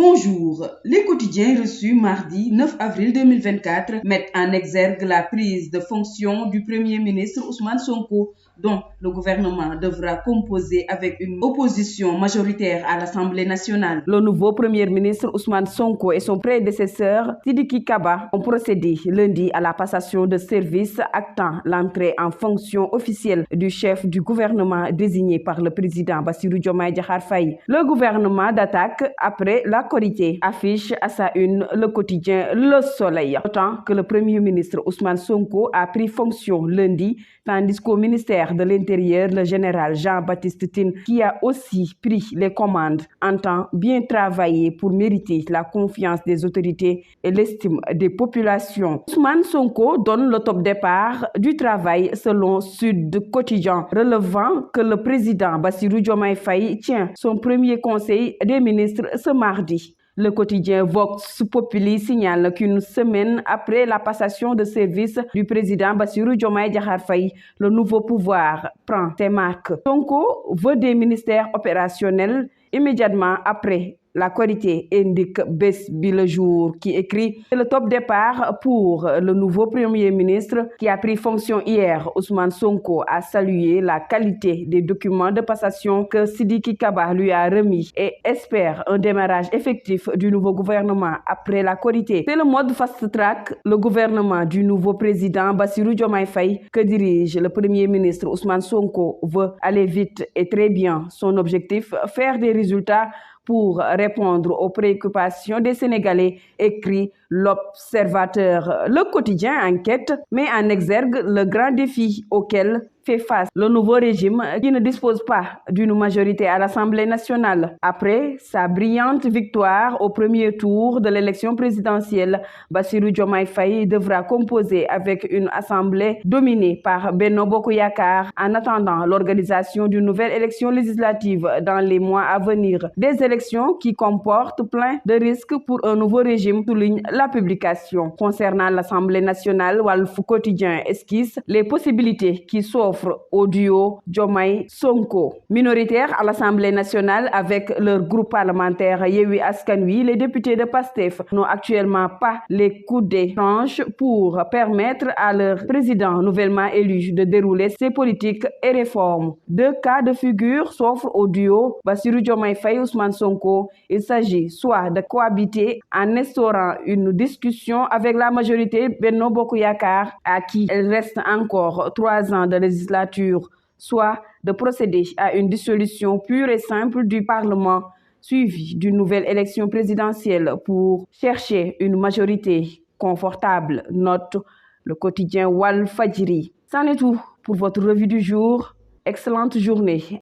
Bonjour. Les quotidiens reçus mardi 9 avril 2024 mettent en exergue la prise de fonction du Premier ministre Ousmane Sonko, dont le gouvernement devra composer avec une opposition majoritaire à l'Assemblée nationale. Le nouveau Premier ministre Ousmane Sonko et son prédécesseur Sidiki Kaba ont procédé lundi à la passation de service actant l'entrée en fonction officielle du chef du gouvernement désigné par le président Bassirou Diomaye Diakhar Faye. Le gouvernement d'attaque après la Korité affiche à sa une le quotidien Le Soleil. Autant que le Premier ministre Ousmane Sonko a pris fonction lundi, tandis qu'au ministère de l'Intérieur, le général Jean-Baptiste Tine, qui a aussi pris les commandes, entend bien travailler pour mériter la confiance des autorités et l'estime des populations. Ousmane Sonko donne le top départ du travail selon Sud Quotidien, relevant que le président Bassirou Diomaye Faye tient son premier conseil des ministres ce mardi. Le quotidien Vox Populi signale qu'une semaine après la passation de service du président Bassirou Diomaye Diakhar Faye, le nouveau pouvoir prend ses marques. Sonko veut des ministères opérationnels immédiatement après la Korité, indique Besbi Le Jour, qui écrit le top départ pour le nouveau Premier ministre qui a pris fonction hier. Ousmane Sonko a salué la qualité des documents de passation que Sidiki Kaba lui a remis et espère un démarrage effectif du nouveau gouvernement après la Korité. C'est le mode fast-track, le gouvernement du nouveau président Bassirou Diomaye Faye que dirige le Premier ministre Ousmane Sonko veut aller vite et très bien. Son objectif, faire des résultats pour répondre aux préoccupations des Sénégalais, écrit l'Observateur. Le quotidien enquête met en exergue le grand défi auquel fait face le nouveau régime qui ne dispose pas d'une majorité à l'Assemblée nationale. Après sa brillante victoire au premier tour de l'élection présidentielle, Bassirou Diomaye Faye devra composer avec une assemblée dominée par Benno Bokk Yakaar en attendant l'organisation d'une nouvelle élection législative dans les mois à venir. Des élections qui comportent plein de risques pour un nouveau régime, souligne la publication. Concernant l'Assemblée nationale, Walf Quotidien esquisse les possibilités qui s'offrent au duo Diomaye-Sonko. Minoritaires à l'Assemblée nationale avec leur groupe parlementaire Yewwi Askan Wi, les députés de PASTEF n'ont actuellement pas les coups d'échange pour permettre à leur président nouvellement élu de dérouler ses politiques et réformes. Deux cas de figure s'offrent au duo Bassirou Diomaye Faye Ousmane Sonko. Il s'agit soit de cohabiter en instaurant une discussion avec la majorité Benno Bokk Yakaar, à qui il reste encore 3 ans de législature, soit de procéder à une dissolution pure et simple du Parlement, suivie d'une nouvelle élection présidentielle pour chercher une majorité confortable, note le quotidien Walfadjri. C'en est tout pour votre revue du jour. Excellente journée